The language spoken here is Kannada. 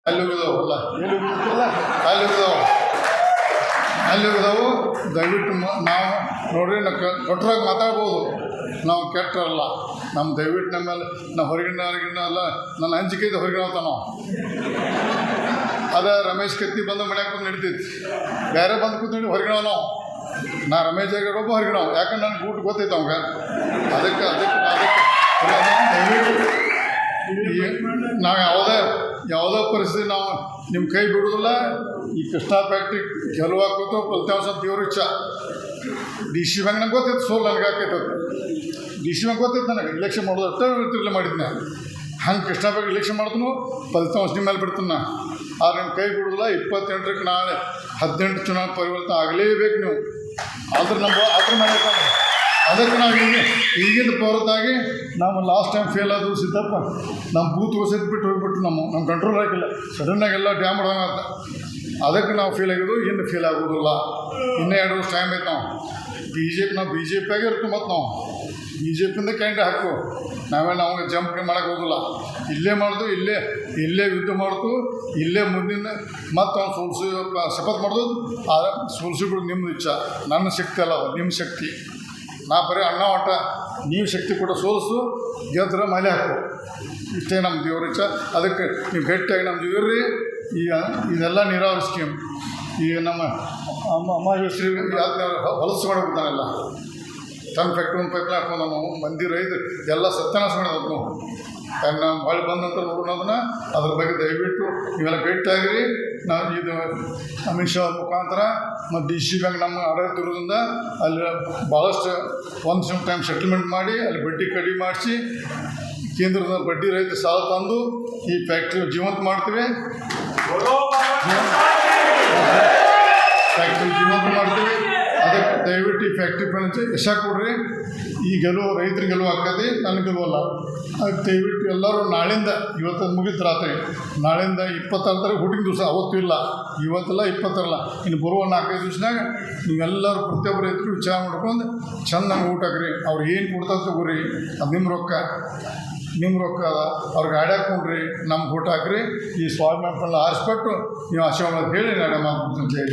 ಅಲ್ಲಿ ಹೋಗಿದಾವಲ್ಲ ಎಲ್ಲಿ ಹೋಗಿಲ್ಲ ಅಲ್ಲಿ ಹೋಗಿದಾವು ದಯವಿಟ್ಟು ನಾವು ನೋಡ್ರಿ ನಾವು ಕೊಟ್ಟರಾಗ ಮಾತಾಡ್ಬೋದು, ನಾವು ಕೆಟ್ಟರಲ್ಲ. ನಮ್ಮ ದಯವಿಟ್ಟು ನಮ್ಮ ಮೇಲೆ ನಾವು ಹೊರಗಿನ ಅಲ್ಲ, ನನ್ನ ಅಂಜಿಕೆ ಇದೆ ಹೊರಗಿನ ಅಂತ ನಾವು ಅದೇ ರಮೇಶ್ ಕತ್ತಿ ಬಂದು ಮನ್ಯಾಗ ಬಂದು ನಡೀತೈತಿ, ಬೇರೆ ಬಂದು ಕೂತ್ಕೊಂಡು ಹೊರಗಿನವ ನಾವು. ನಾ ರಮೇಶ್ ಜಾಗಡೊಬ್ಬ ಹೊರಗಿನವು, ಯಾಕಂದ್ರೆ ನನಗೆ ಊಟ ಗೊತ್ತೈತೆ ಅವಾಗ. ಅದಕ್ಕೆ ದಯವಿಟ್ಟು ನಾವು ಯಾವುದೇ ಪರಿಸ್ಥಿತಿ ನಾವು ನಿಮ್ಮ ಕೈ ಬಿಡೋದಿಲ್ಲ. ಈ ಕೃಷ್ಣ ಫ್ಯಾಕ್ಟ್ರಿ ಗೆಲುವು ಹಾಕೋದು ಫಲಿತಾಂಶ ದೇವ್ರ ಇಚ್ಛ. ಡಿ ಸಿ ಬ್ಯಾಂಕ್ ನಂಗೆ ಗೊತ್ತಿತ್ತು, ಸೋಲ್ ನನಗೆ ಹಾಕೈತೆ. ಡಿ ಸಿ ಬ್ಯಾಂಕ್ ಗೊತ್ತಿತ್ತು ನನಗೆ, ಇಲೆಕ್ಷನ್ ಮಾಡೋದು ಅಷ್ಟೇ ತಿರ್ಲೆ ಮಾಡಿದ್ನ. ಹಂಗೆ ಕೃಷ್ಣ ಫ್ಯಾಕ್ಟ್ರಿ ಇಲೆಕ್ಷನ್ ಮಾಡಿದ್ನು ಫಲಿತಾಂಶ ನಿಮ್ಮ ಮೇಲೆ ಬಿಡ್ತೀನಿ. ಆದ್ರೆ ನಿಮ್ಮ ಕೈ ಬಿಡೋದಿಲ್ಲ. 28ಕ್ಕೆ ನಾಳೆ 18 ಚುನಾವಣೆ ಪರಿವರ್ತನೆ ಆಗಲೇಬೇಕು ನೀವು. ಅದ್ರ ಮೇಲೆ ಅದಕ್ಕೆ ನಾವು ಈಗಿನ ಹೊರತಾಗಿ ನಾವು ಲಾಸ್ಟ್ ಟೈಮ್ ಫೇಲ್ ಆದರೂ ಸಿದ್ದಪ್ಪ ನಮ್ಮ ಬೂತ್ ಬಿಟ್ಟು ಹೋಗ್ಬಿಟ್ಟು ನಮ್ಮ ಕಂಟ್ರೋಲ್ ಆಗಿಲ್ಲ. ಸಡನ್ನಾಗೆಲ್ಲ ಡ್ಯಾಮ್ ಹೊಡೆದಂಗೆ ಅಂತ. ಅದಕ್ಕೆ ನಾವು ಫೇಲ್ ಆಗಿದ್ದು. ಇನ್ನು ಫೇಲ್ ಆಗೋದಿಲ್ಲ. ಇನ್ನೂ 2 ವರ್ಷ ಟೈಮ್ ಐತೆ. ನಾವು ಬಿ ಜೆ ಪಿಯಾಗೆ ಇರ್ತೀವಿ. ಮತ್ತು ನಾವು ಬಿ ಜೆ ಪಿಯಿಂದ ಕ್ಯಾಂಡಿಡೇಟ್ ಹಾಕು. ನಾವು ಜಂಪ್ ಮಾಡೋಕ್ಕೆ ಹೋಗೋಲ್ಲ. ಇಲ್ಲೇ ಮಾಡೋದು, ಇಲ್ಲೇ ಯುದ್ಧ ಮಾಡೋದು, ಇಲ್ಲೇ ಮುಂದಿನ ಮತ್ತು ಅವ್ನು ಶಪಥ ಮಾಡೋದು. ಸೋಲ್ಸಿಬಿಡು ನಿಮ್ಮ ಇಚ್ಛ. ನನ್ನ ಶಕ್ತಿ ಅಲ್ಲ, ನಿಮ್ಮ ಶಕ್ತಿ. ನಾ ಬರೀ ಅಣ್ಣ ಒಟ್ಟ ನೀವು ಶಕ್ತಿ ಕೊಟ್ಟು ಸೋಲಿಸು, ಗೆದ್ರೆ ಮಲೆ ಹಾಕು. ಇಷ್ಟೇ ನಮ್ಮ ದೇವ್ರ ಇಚ್ಛ. ಅದಕ್ಕೆ ನೀವು ಗಟ್ಟಿಯಾಗಿ ನಮ್ಮ ದೇವ್ರಿ. ಈಗ ಇದೆಲ್ಲ ನೀರಾವರಿ ಸ್ಕೀಮ್ ಈಗ ನಮ್ಮ ಅಮಾವಾಸ್ಯೆ ಹೊಲಸು ಮಾಡಿಬಿಡ್ತಾನೆಲ್ಲ. ತನ್ನ ಫ್ಯಾಕ್ಟ್ರಿ ಒಂದು ಪೈಪ್ಲೈನ್ ಹಾಕೊಂಡು ನಾವು ಮಂದಿ ರೈತ ಎಲ್ಲ ಸತ್ಯನಾಶ ಮಾಡೋದು. ನಾವು ಹೊಳೆ ಬಂದ ನಂತರ ನೋಡೋದನ್ನ ಅದ್ರ ಬಗ್ಗೆ ದಯವಿಟ್ಟು ನೀವೆಲ್ಲ ಗಟ್ಟಿಯಾಗಿರಿ. ನಾವು ಇದು ಅಮಿತ್ ಶಾ ಮುಖಾಂತರ ಮತ್ತು ಡಿ ಸಿ ಬ್ಯಾಂಕ್ ನಮ್ಮ ಆಡಳಿತ ಇರೋದ್ರಿಂದ ಅಲ್ಲಿ ಭಾಳಷ್ಟು ಒಂದು ಟೈಮ್ ಸೆಟಲ್ಮೆಂಟ್ ಮಾಡಿ ಅಲ್ಲಿ ಬಡ್ಡಿ ಕಡಿಮೆ ಮಾಡಿಸಿ ಕೇಂದ್ರದ ಬಡ್ಡಿ ರಹಿತ ಸಾಲ ತಂದು ಈ ಫ್ಯಾಕ್ಟ್ರಿ ಜೀವಂತ ಮಾಡ್ತೀವಿ. ಅದಕ್ಕೆ ದಯವಿಟ್ಟು ಈ ಫ್ಯಾಕ್ಟ್ರಿ ಪಂಚ ಯಶ ಕೊಡ್ರಿ. ಈ ಗೆಲುವು ರೈತರಿಗೆ ಗೆಲುವು ಆಗ್ತದೆ, ನನಗೆ ಗೆಲುವಲ್ಲ. ಅದಕ್ಕೆ ದಯವಿಟ್ಟು ಎಲ್ಲರೂ ನಾಳಿಂದ, ಇವತ್ತು ಮುಗಿತು ರಾತ್ರಿ, ನಾಳಿಂದ 26 ತಾರೀಕು ಹುಟ್ಟಿನ ದಿವಸ. ಅವತ್ತು ಇಲ್ಲ, ಇವತ್ತೆಲ್ಲ 20 ಇನ್ನು ಬರುವ 4-5 ದಿವ್ಸನಾಗ ನೀವೆಲ್ಲರೂ ಪ್ರತಿಯೊಬ್ಬರು ರೈತರು ವಿಚಾರ ಮಾಡ್ಕೊಂಡು ಚೆಂದಂಗೆ ಊಟ ಹಾಕ್ರಿ. ಅವ್ರಿಗೆ ಏನು ಕೊಡ್ತಾರೆ ತಗೋರಿ, ಅದು ನಿಮ್ಮ ರೊಕ್ಕ ಅದ. ಅವ್ರಿಗೆ ಹಾಕ್ಕೊಂಡ್ರಿ, ನಮ್ಗೆ ಊಟ ಹಾಕ್ರಿ. ಈ ಸ್ವಾಭಿಮಾನ ಆರಿಸ್ಬಿಟ್ಟು ನೀವು ಆಶೀರ್ವಾದ ಹೇಳಿ ನಾಳೆ ಮಾಡ್ಬಿಡ್ತೀನಿ. ಜೈ